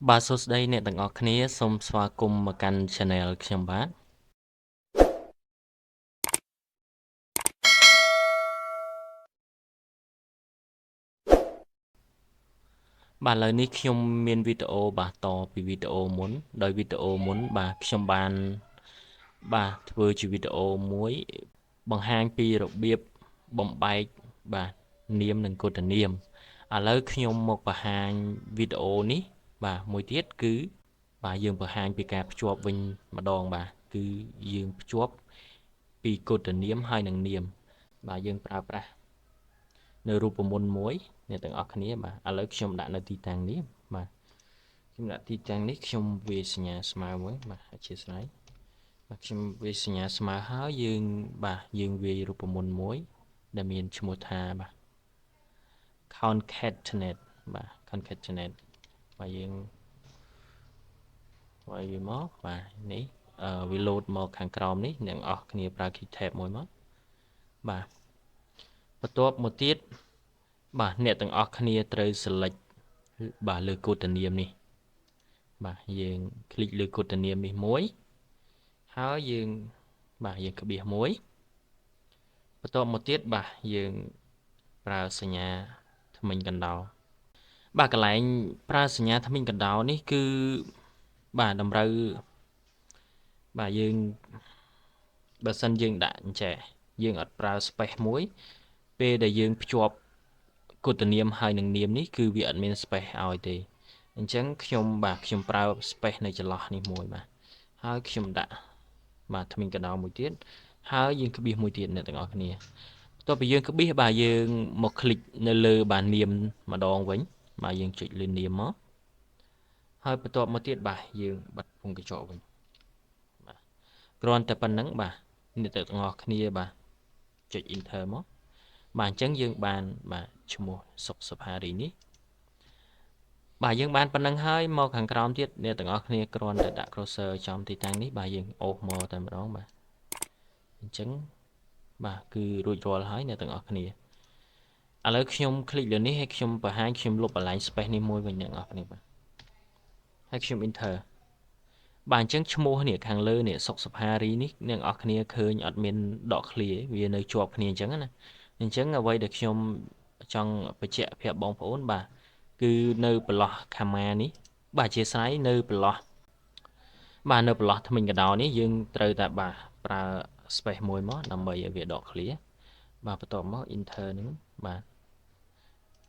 បាទសួស្តីអ្នកទាំងអស់គ្នាសូមស្វាគមន៍មកកាន់ Channel ខ្ញុំបាទឥឡូវនេះខ្ញុំមានវីដេអូបាទតពីវីដេអូមុនដោយវីដេអូមុនបាទខ្ញុំបានបាទធ្វើជាវីដេអូមួយបង្ហាញពីរបៀបបំបែកបាទនាមនិងកូដនាមឥឡូវខ្ញុំមកបង្ហាញវីដេអូនេះបាទមួយទៀតគឺបាទយើងបង្ហាញពីការភ្ជាប់វិញម្ដងបាទគឺយើងភ្ជាប់ពីកូដនាមហើយនិងនាមបាទយើងប្រើប្រាស់នៅរូបមន្តមួយអ្នកទាំងអស់គ្នាបាទឥឡូវខ្ញុំដាក់នៅទីតាំងនេះបាទខ្ញុំដាក់ទីតាំងនេះខ្ញុំវាយសញ្ញាស្មើមួយបាទអធិស្ឋានបាទខ្ញុំវាយសញ្ញាស្មើហើយយើងបាទយើងវាយរូបមន្តមួយដែលមានឈ្មោះថាបាទ concatenate បាទ concatenate បាទយើងវាយមកបាទនេះវា load មកខាងក្រោមនេះអ្នកអស់គ្នាប្រើ key tab មួយមកបាទបន្ទាប់មកទៀតបាទអ្នកទាំងអស់គ្នាត្រូវ select បាទលើកូដនាមនេះបាទយើងคลิกលើកូដនាមនេះមួយហើយយើងបាទយើងក្បៀសមួយបន្ទាប់មកទៀតបាទយើងប្រើសញ្ញាធ្មេញកណ្ដោបាទកន្លែងប្រើសញ្ញាធ្មេញកណ្ដោនេះគឺបាទតម្រូវបាទយើងបើសិនយើងដាក់អញ្ចេះយើងអត់ប្រើ space មួយពេលដែលយើងភ្ជាប់កូដនាមហើយនឹងនាមនេះគឺវាអត់មាន space ឲ្យទេអញ្ចឹងខ្ញុំប្រើ space នៅចន្លោះនេះមួយបាទហើយខ្ញុំដាក់បាទធ្មេញកណ្ដោមួយទៀតហើយយើងក្បៀសមួយទៀតអ្នកទាំងអស់គ្នាបន្ទាប់ពីយើងក្បៀសបាទយើងមកคลิกនៅលើបាទនាមម្ដងវិញបាទយើងចុចលើនាមមកហើយបន្ទាប់មកទៀតបាទយើងបិទពងកញ្ចក់វិញបាទគ្រាន់តែប៉ុណ្្នឹងបាទអ្នកទាំងអស់គ្នាបាទចុច enter មកបាទអញ្ចឹងយើងបានបាទឈ្មោះសុកសុផារីនេះបាទយើងបានប៉ុណ្្នឹងហើយមកខាងក្រោមទៀតអ្នកទាំងអស់គ្នាគ្រាន់តែដាក់ cursor ចំទីតាំងនេះបាទយើងអូសមកតែម្ដងបាទអញ្ចឹងបាទគឺរួចរាល់ហើយអ្នកទាំងអស់គ្នាឥឡូវខ្ញុំคลิกលើនេះហើយខ្ញុំបង្ហាញខ្ញុំលុបបន្លាញ space នេះមួយវិញអ្នកទាំងអស់គ្នាបាទហើយខ្ញុំ enter បាទអញ្ចឹងឈ្មោះនេះខាងលើនេះសុកសុផារីនេះអ្នកទាំងអស់គ្នាឃើញអត់មានដកឃ្លាវានៅជាប់គ្នាអញ្ចឹងណាអញ្ចឹងអ្វីដែលខ្ញុំចង់បញ្ជាក់ប្រាប់បងប្អូនបាទគឺនៅប្រឡោះខាម៉ានេះបាទអធិស្ឋាននៅប្រឡោះបាទនៅប្រឡោះធ្មេញកដោនេះយើងត្រូវតែបាទប្រើ space មួយមកដើម្បីឲ្យវាដកឃ្លាបាទបន្ទាប់មក enter នឹងបាទ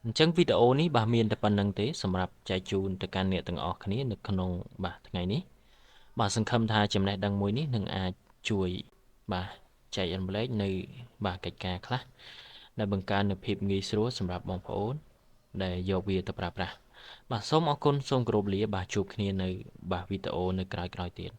អញ្ចឹងវីដេអូនេះបាទមានតែប៉ុណ្្នឹងទេសម្រាប់ចែកជូនទៅកាន់អ្នកទាំងអស់គ្នានៅក្នុងបាទថ្ងៃនេះបាទសង្ឃឹមថាចំណេះដឹងមួយនេះនឹងអាចជួយបាទចែករំលែកនៅបាទកិច្ចការខ្លះដែលបង្កើននូវភាពងាយស្រួលសម្រាប់បងប្អូនដែលយកវាទៅប្រើប្រាស់បាទសូមអរគុណសូមគោរពលាបាទជួបគ្នានៅបាទវីដេអូនៅក្រោយៗទៀត